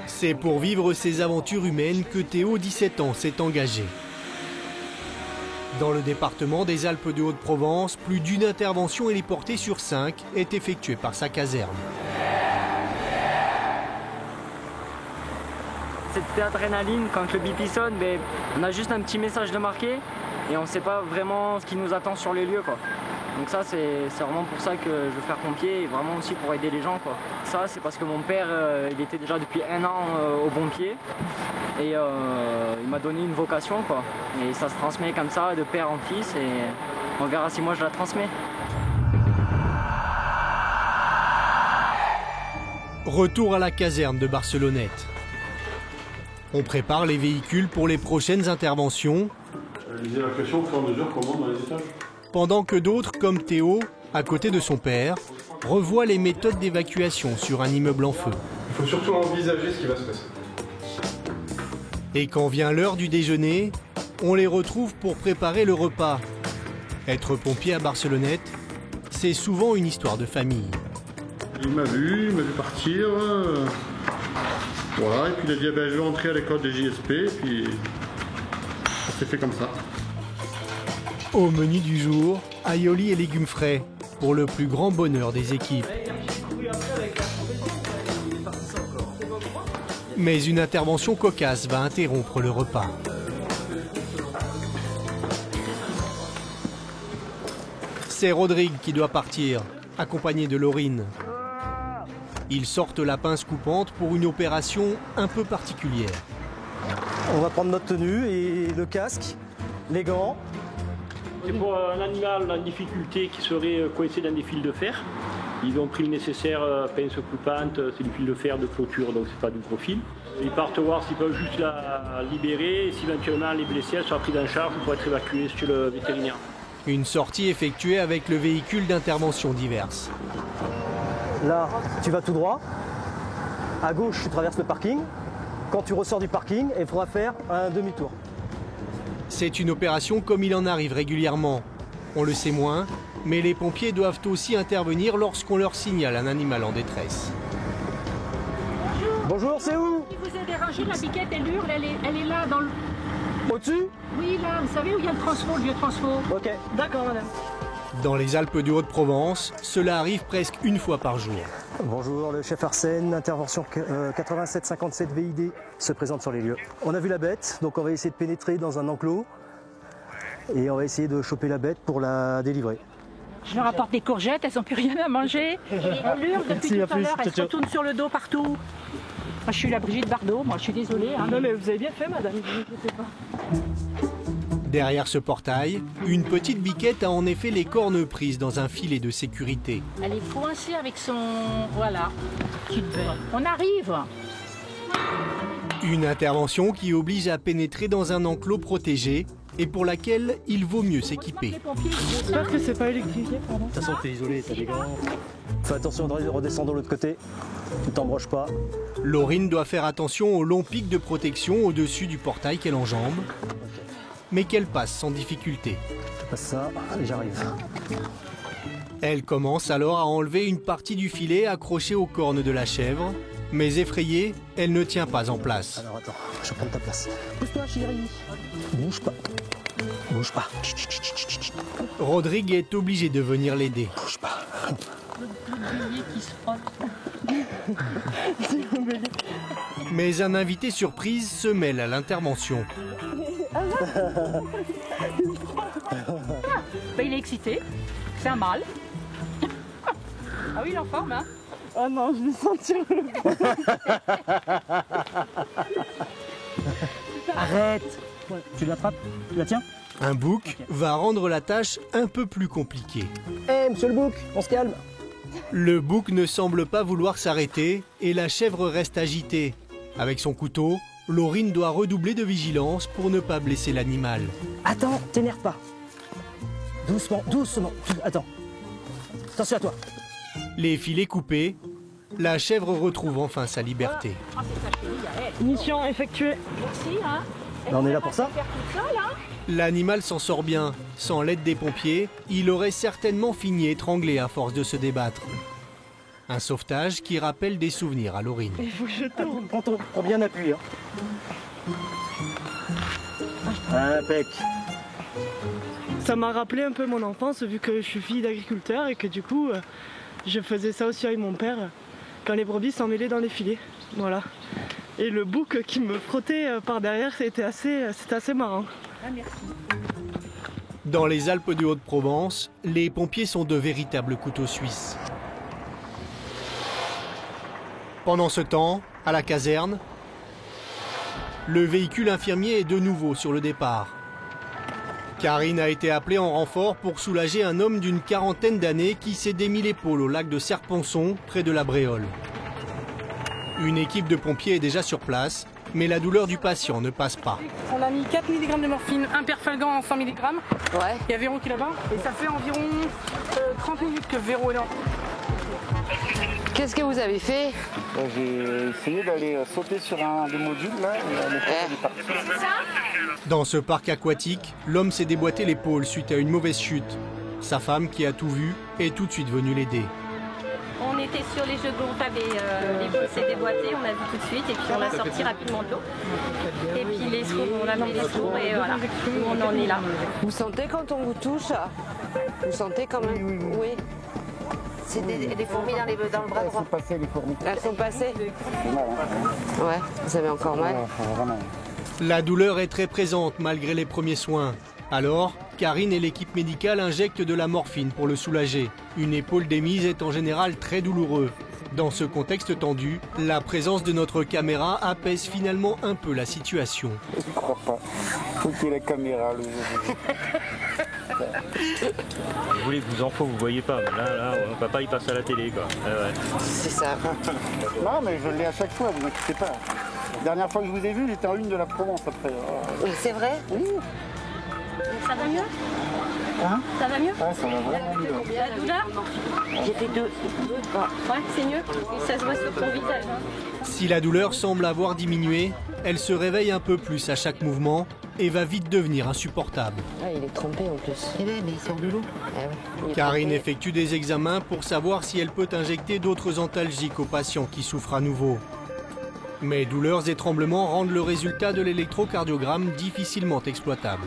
C'est pour vivre ces aventures humaines que Théo, 17 ans, s'est engagé. Dans le département des Alpes de Haute-Provence, plus d'une intervention héliportée sur 5 est effectuée par sa caserne. cette adrénaline, quand le bip sonne, ben, on a juste un petit message de marqué et on ne sait pas vraiment ce qui nous attend sur les lieux, quoi. Donc ça, c'est vraiment pour ça que je veux faire pompier et vraiment aussi pour aider les gens, quoi. Ça, c'est parce que mon père, il était déjà depuis 1 an au pompier et il m'a donné une vocation, quoi. Et ça se transmet comme ça, de père en fils, et on verra si moi je la transmets. Retour à la caserne de Barcelonnette. On prépare les véhicules pour les prochaines interventions. Les évacuations au fur et à mesure, comment dans les étages? Pendant que d'autres, comme Théo, à côté de son père, revoient les méthodes d'évacuation sur un immeuble en feu. Il faut surtout envisager ce qui va se passer. Et quand vient l'heure du déjeuner, on les retrouve pour préparer le repas. Être pompier à Barcelonnette, c'est souvent une histoire de famille. Il m'a vu partir. Voilà, et puis il a dit ben, je vais entrer à l'école des JSP, et puis ça s'est fait comme ça. Au menu du jour, aioli et légumes frais, pour le plus grand bonheur des équipes. Mais une intervention cocasse va interrompre le repas. C'est Rodrigue qui doit partir, accompagné de Laurine. Ils sortent la pince coupante pour une opération un peu particulière. On va prendre notre tenue et le casque, les gants. C'est pour un animal en difficulté qui serait coincé dans des fils de fer. Ils ont pris le nécessaire pince coupante, c'est du fil de fer de clôture, donc c'est pas du gros fil. Ils partent voir s'ils peuvent juste la libérer et si éventuellement les blessés soient pris en charge pour être évacués chez le vétérinaire. Une sortie effectuée avec le véhicule d'intervention diverses. Là, tu vas tout droit. À gauche, tu traverses le parking. Quand tu ressors du parking, il faudra faire un demi-tour. C'est une opération comme il en arrive régulièrement. On le sait moins, mais les pompiers doivent aussi intervenir lorsqu'on leur signale un animal en détresse. Bonjour, c'est où? Si vous avez dérangé, la biquette, elle hurle, elle est là dans le... Au-dessus? Oui, là, vous savez où il y a le transfo, le vieux transfo? Ok, d'accord madame. Dans les Alpes de Haute-Provence, cela arrive presque une fois par jour. Bonjour, le chef Arsène, intervention 8757 VID se présente sur les lieux. On a vu la bête, donc on va essayer de pénétrer dans un enclos et on va essayer de choper la bête pour la délivrer. Je leur apporte des courgettes, elles n'ont plus rien à manger. Elle hurle depuis tout à l'heure, elle se retourne sur le dos partout. Moi je suis la Brigitte Bardot, moi je suis désolée. Hein. Non mais vous avez bien fait madame, ne vous inquiétez pas. Derrière ce portail, une petite biquette a en effet les cornes prises dans un filet de sécurité. Elle est coincée avec son... Voilà. On arrive. Une intervention qui oblige à pénétrer dans un enclos protégé et pour laquelle il vaut mieux s'équiper. J'espère que c'est pas électrifié, pardon. De toute façon, t'es isolé, t'as des gants. Fais attention de redescendre de l'autre côté, ne t'embroche pas. Laurine doit faire attention au long pic de protection au-dessus du portail qu'elle enjambe, mais qu'elle passe sans difficulté. Je passe ça, allez, j'arrive. Elle commence alors à enlever une partie du filet accroché aux cornes de la chèvre, mais effrayée, elle ne tient pas en place. Alors attends, je vais prendre ta place. Pousse-toi chérie. Bouge pas. Bouge pas. Rodrigue est obligé de venir l'aider. Bouge pas. Qui se frotte. Mais un invité surprise se mêle à l'intervention. Il est excité, c'est un mâle. Ah oui, il est en forme, hein? Oh non, je vais sentir le... Arrête. Tu l'attrapes? Tu la tiens? Un bouc va rendre la tâche un peu plus compliquée. Hé, monsieur le bouc, on se calme. Le bouc ne semble pas vouloir s'arrêter et la chèvre reste agitée. Avec son couteau, Laurine doit redoubler de vigilance pour ne pas blesser l'animal. Attends, t'énerve pas. Doucement, doucement. Attends. Attention à toi. Les filets coupés, la chèvre retrouve enfin sa liberté. Mission effectuée. Merci, hein? On est là pour ça. L'animal s'en sort bien. Sans l'aide des pompiers, il aurait certainement fini étranglé à force de se débattre. Un sauvetage qui rappelle des souvenirs à Laurine. Il faut que je tourne. Prends bien appui. Hein. Impec. Ça m'a rappelé un peu mon enfance vu que je suis fille d'agriculteur et que du coup je faisais ça aussi avec mon père quand les brebis s'en mêlaient dans les filets. Voilà. Et le bouc qui me frottait par derrière, c'était assez marrant. Ah, merci. Dans les Alpes de Haute-Provence, les pompiers sont de véritables couteaux suisses. Pendant ce temps, à la caserne, le véhicule infirmier est de nouveau sur le départ. Karine a été appelée en renfort pour soulager un homme d'une quarantaine d'années qui s'est démis l'épaule au lac de Serponçon, près de la Bréole. Une équipe de pompiers est déjà sur place, mais la douleur du patient ne passe pas. On a mis 4 mg de morphine, un perfalgan en 100 mg. Ouais. Il y a Véro qui est là-bas. Et ça fait environ 30 minutes que Véro est là. Qu'est-ce que vous avez fait? J'ai essayé d'aller sauter sur un des modules là, et le fait est parti. Dans ce parc aquatique, l'homme s'est déboîté l'épaule suite à une mauvaise chute. Sa femme, qui a tout vu, est tout de suite venue l'aider. On était sur les jeux de gonflable et l'épaule s'est déboîtée, on a vu tout de suite et puis on l'a sorti rapidement de l'eau. Et puis les secours, on a mis les secours et voilà, on en est là. Vous sentez quand on vous touche? Vous sentez quand même? Oui. C'est des fourmis dans le bras droit. Elles sont passées les fourmis. Elles sont passées? C'est mal, hein. Ouais, vous avez encore mal? Ouais, vraiment. La douleur est très présente malgré les premiers soins. Alors, Karine et l'équipe médicale injectent de la morphine pour le soulager. Une épaule démise est en général très douloureux. Dans ce contexte tendu, la présence de notre caméra apaise finalement un peu la situation. Je ne crois pas. Faut qu'il y ait la caméra. Vous voulez que vous en faut, vous voyez pas. Là, papa il passe à la télé quoi. Ouais. C'est ça. Non mais je l'ai à chaque fois, vous inquiétez pas. La dernière fois que je vous ai vu, j'étais en une de la Provence après. C'est vrai? Oui. Ça va mieux? Hein? Ça va mieux? Ouais, ça va vraiment mieux. La douleur? J'ai fait deux. Ouais, c'est mieux. Et ça se voit sur ton visage. Hein. Si la douleur semble avoir diminué, elle se réveille un peu plus à chaque mouvement et va vite devenir insupportable. Ah, il est trempé en plus. Eh bien, mais il sort de l'eau. Ah, ouais. Karine effectue des examens pour savoir si elle peut injecter d'autres antalgiques aux patients qui souffrent à nouveau. Mais douleurs et tremblements rendent le résultat de l'électrocardiogramme difficilement exploitable.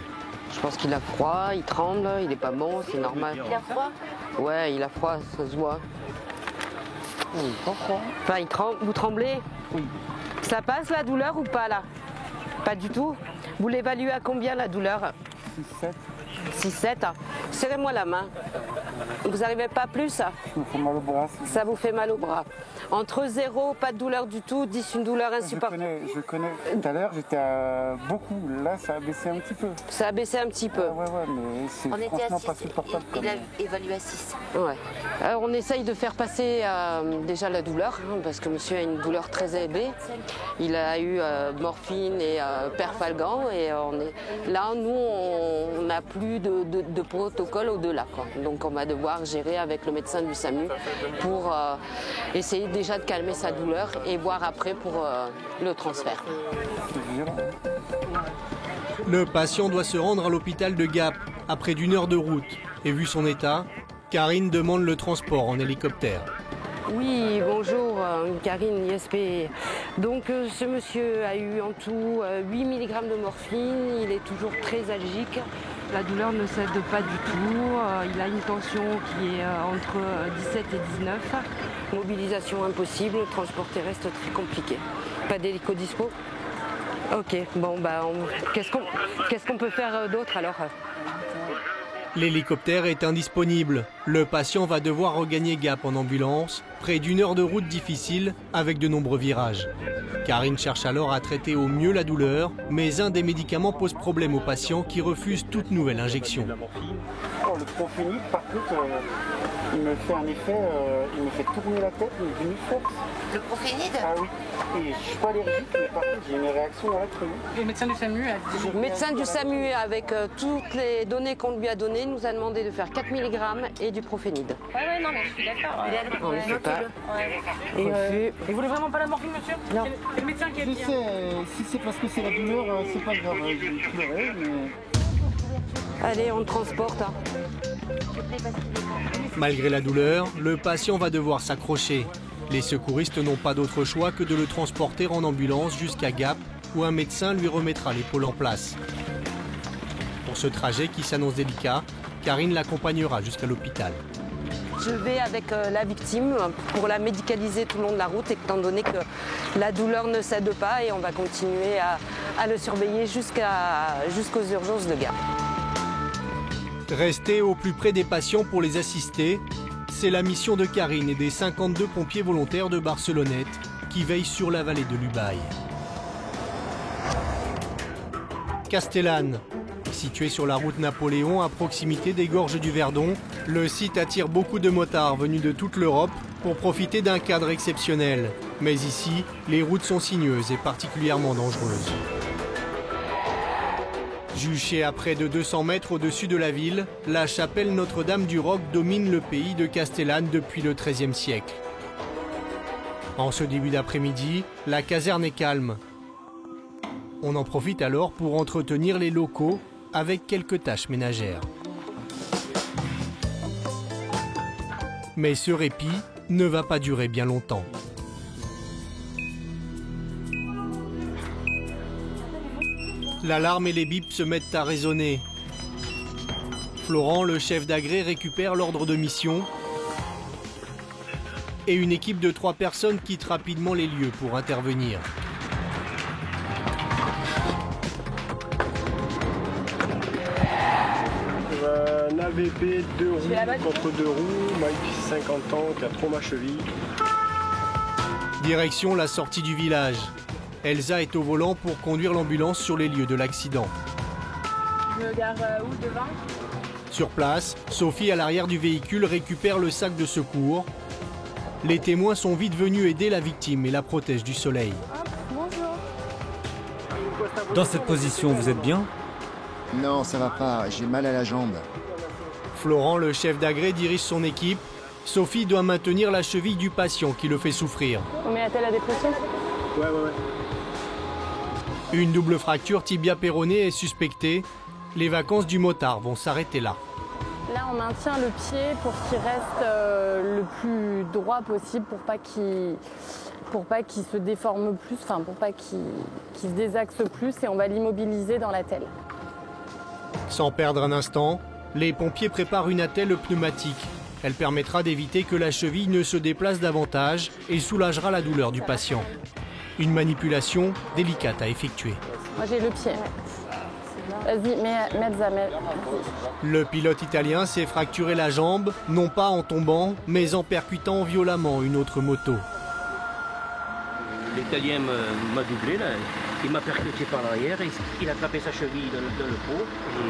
Je pense qu'il a froid, il tremble, il n'est pas bon, c'est normal. Il a froid? Ouais, il a froid, ça se voit. Oui, pas froid. Enfin, il tremble. Vous tremblez? Oui. Ça passe la douleur ou pas là? Pas du tout. Vous l'évaluez à combien la douleur? 6-7. 6-7. Serrez-moi la main. Vous n'arrivez pas plus? Ça me fait mal au bras. Ça vous fait mal au bras. Entre 0, pas de douleur du tout, 10, une douleur insupportable. Je connais. Tout à l'heure, j'étais à beaucoup. Là, ça a baissé un petit peu. Ça a baissé un petit peu. Ouais, mais c'est franchement pas supportable. Il a évalué à 6. Ouais. Alors, on essaye de faire passer déjà la douleur, hein, parce que monsieur a une douleur très élevée. Il a eu morphine et perfalgan. Et là, nous, on n'a plus de protocole au-delà. Donc, on va devoir gérer avec le médecin du SAMU pour essayer déjà de calmer sa douleur et voir après pour le transfert. Le patient doit se rendre à l'hôpital de Gap à près d'1 heure de route. Et vu son état, Karine demande le transport en hélicoptère. Oui, bonjour, Karine, ISP. Donc ce monsieur a eu en tout 8 mg de morphine, il est toujours très algique. La douleur ne cède pas du tout, il a une tension qui est entre 17 et 19. Mobilisation impossible, transport terrestre très compliqué. Pas d'hélico dispo? Ok, bon bah qu'est-ce qu'on peut faire d'autre alors? L'hélicoptère est indisponible. Le patient va devoir regagner Gap en ambulance, près d'1 heure de route difficile avec de nombreux virages. Karine cherche alors à traiter au mieux la douleur, mais un des médicaments pose problème aux patients qui refusent toute nouvelle injection. Le Prophénide, par contre, il me fait un effet, il me fait tourner la tête, mais d'une force. Le Prophénide? Ah oui. Et je suis pas allergique, mais par contre j'ai une réaction dans la crue. Et le médecin du SAMU a dit... Le médecin du SAMU, avec toutes les données qu'on lui a données, nous a demandé de faire 4 mg et du Prophénide. Ouais, non, mais je suis d'accord. On ne fait pas. Et vous voulez vraiment pas la morphine, monsieur? Non. C'est le médecin qui a dit. Si c'est parce que c'est la douleur, c'est pas grave. Je vais pleurer, mais... Allez, on le transporte. Malgré la douleur, le patient va devoir s'accrocher. Les secouristes n'ont pas d'autre choix que de le transporter en ambulance jusqu'à Gap, où un médecin lui remettra l'épaule en place. Pour ce trajet qui s'annonce délicat, Karine l'accompagnera jusqu'à l'hôpital. Je vais avec la victime pour la médicaliser tout le long de la route, étant donné que la douleur ne cède pas et on va continuer à le surveiller jusqu'aux urgences de gare. Rester au plus près des patients pour les assister, c'est la mission de Karine et des 52 pompiers volontaires de Barcelonnette qui veillent sur la vallée de l'Ubaye. Castellane, situé sur la route Napoléon à proximité des gorges du Verdon, le site attire beaucoup de motards venus de toute l'Europe pour profiter d'un cadre exceptionnel. Mais ici, les routes sont sinueuses et particulièrement dangereuses. Juchée à près de 200 mètres au-dessus de la ville, la chapelle Notre-Dame du Roc domine le pays de Castellane depuis le XIIIe siècle. En ce début d'après-midi, la caserne est calme. On en profite alors pour entretenir les locaux avec quelques tâches ménagères. Mais ce répit ne va pas durer bien longtemps. L'alarme et les bips se mettent à résonner. Florent, le chef d'agré, récupère l'ordre de mission et une équipe de 3 personnes quitte rapidement les lieux pour intervenir. Un AVP 2 roues contre 2 roues, Mike 50 ans qui a trop ma cheville. Direction la sortie du village. Elsa est au volant pour conduire l'ambulance sur les lieux de l'accident. Je me gare où, devant? Sur place, Sophie, à l'arrière du véhicule, récupère le sac de secours. Les témoins sont vite venus aider la victime et la protègent du soleil. Bonjour. Dans cette position, vous êtes bien? Non, ça va pas, j'ai mal à la jambe. Florent, le chef d'agré, dirige son équipe. Sophie doit maintenir la cheville du patient qui le fait souffrir. On met à la dépression? Ouais. Une double fracture tibia-péroné est suspectée. Les vacances du motard vont s'arrêter là. Là, on maintient le pied pour qu'il reste le plus droit possible pour pas qu'il se déforme plus, enfin pour pas qu'il se désaxe plus, et on va l'immobiliser dans l'attelle. Sans perdre un instant, les pompiers préparent une attelle pneumatique. Elle permettra d'éviter que la cheville ne se déplace davantage et soulagera la douleur du patient. Une manipulation délicate à effectuer. Moi j'ai le pied. Vas-y, mets-la. Le pilote italien s'est fracturé la jambe, non pas en tombant, mais en percutant violemment une autre moto. L'Italien m'a doublé, là. Il m'a percuté par l'arrière, il a attrapé sa cheville dans le pot, et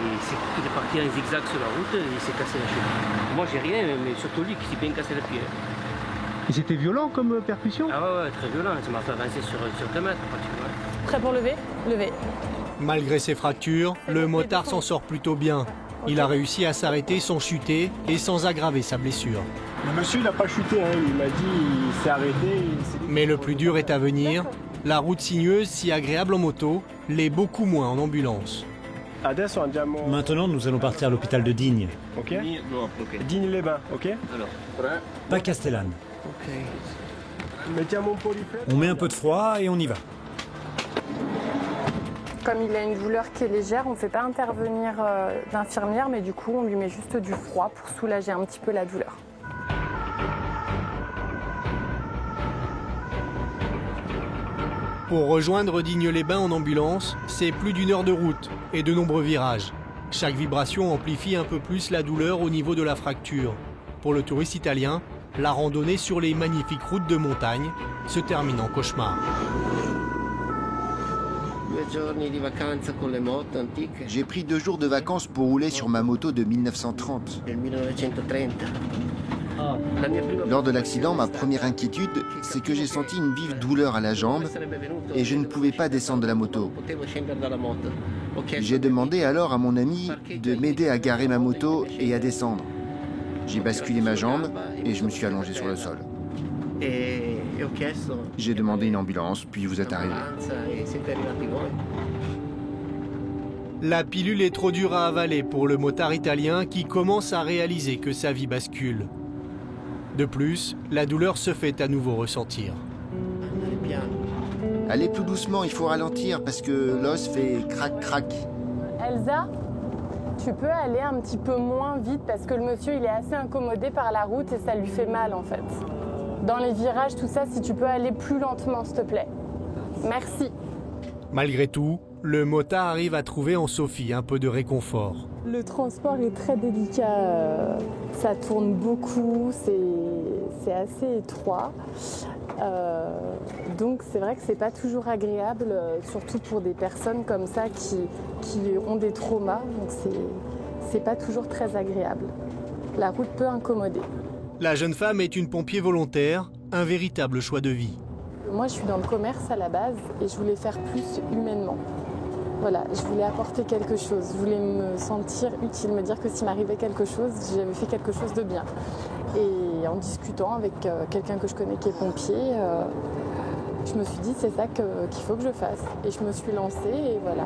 il est parti en zigzag sur la route et il s'est cassé la cheville. Moi j'ai rien, mais surtout lui qui s'est bien cassé le pied. Et c'était violent comme percussion? Ah ouais, très violent, ça m'a fait avancer sur 2 mètres pratiquement. Prêt pour lever? Lever. Malgré ses fractures, le motard s'en sort plutôt bien. Il a réussi à s'arrêter sans chuter et sans aggraver sa blessure. Le monsieur, il n'a pas chuté, hein. Il m'a dit, il s'est arrêté. Mais le plus dur est à venir. La route sinueuse, si agréable en moto, l'est beaucoup moins en ambulance. Maintenant, nous allons partir à l'hôpital de Digne. Ok. Digne-les-Bains, ok. Pas Castellane. Ok. On met un peu de froid et on y va. Comme il a une douleur qui est légère, on ne fait pas intervenir d'infirmière, mais du coup, on lui met juste du froid pour soulager un petit peu la douleur. Pour rejoindre Digne-les-Bains en ambulance, c'est plus d'1 heure de route et de nombreux virages. Chaque vibration amplifie un peu plus la douleur au niveau de la fracture. Pour le touriste italien, la randonnée sur les magnifiques routes de montagne se termine en cauchemar. J'ai pris 2 jours de vacances pour rouler sur ma moto de 1930. Lors de l'accident, ma première inquiétude, c'est que j'ai senti une vive douleur à la jambe et je ne pouvais pas descendre de la moto. J'ai demandé alors à mon ami de m'aider à garer ma moto et à descendre. J'ai basculé ma jambe et je me suis allongé sur le sol. J'ai demandé une ambulance, puis vous êtes arrivé. La pilule est trop dure à avaler pour le motard italien qui commence à réaliser que sa vie bascule. De plus, la douleur se fait à nouveau ressentir. Allez plus doucement, il faut ralentir parce que l'os fait crac-crac. Elsa, tu peux aller un petit peu moins vite parce que le monsieur il est assez incommodé par la route et ça lui fait mal en fait. Dans les virages, tout ça, si tu peux aller plus lentement, s'il te plaît. Merci. Malgré tout, le motard arrive à trouver en Sophie un peu de réconfort. Le transport est très délicat, ça tourne beaucoup, c'est assez étroit. Donc c'est vrai que c'est pas toujours agréable, surtout pour des personnes comme ça qui ont des traumas, donc c'est pas toujours très agréable. La route peut incommoder. La jeune femme est une pompier volontaire, un véritable choix de vie. Moi je suis dans le commerce à la base et je voulais faire plus humainement. Voilà, je voulais apporter quelque chose, je voulais me sentir utile, me dire que s'il m'arrivait quelque chose, j'avais fait quelque chose de bien. Et en discutant avec quelqu'un que je connais qui est pompier, je me suis dit c'est ça qu'il faut que je fasse. Et je me suis lancée et voilà.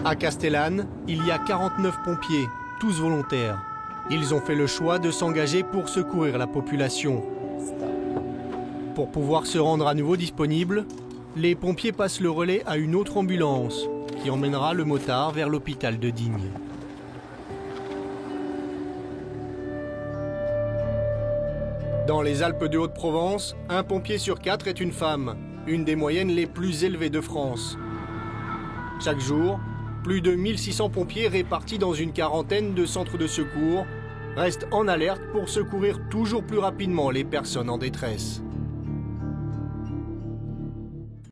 À Castellane, il y a 49 pompiers, tous volontaires. Ils ont fait le choix de s'engager pour secourir la population. Pour pouvoir se rendre à nouveau disponibles, les pompiers passent le relais à une autre ambulance qui emmènera le motard vers l'hôpital de Digne. Dans les Alpes de Haute-Provence, un pompier sur 4 est une femme, une des moyennes les plus élevées de France. Chaque jour, plus de 1600 pompiers répartis dans une quarantaine de centres de secours restent en alerte pour secourir toujours plus rapidement les personnes en détresse.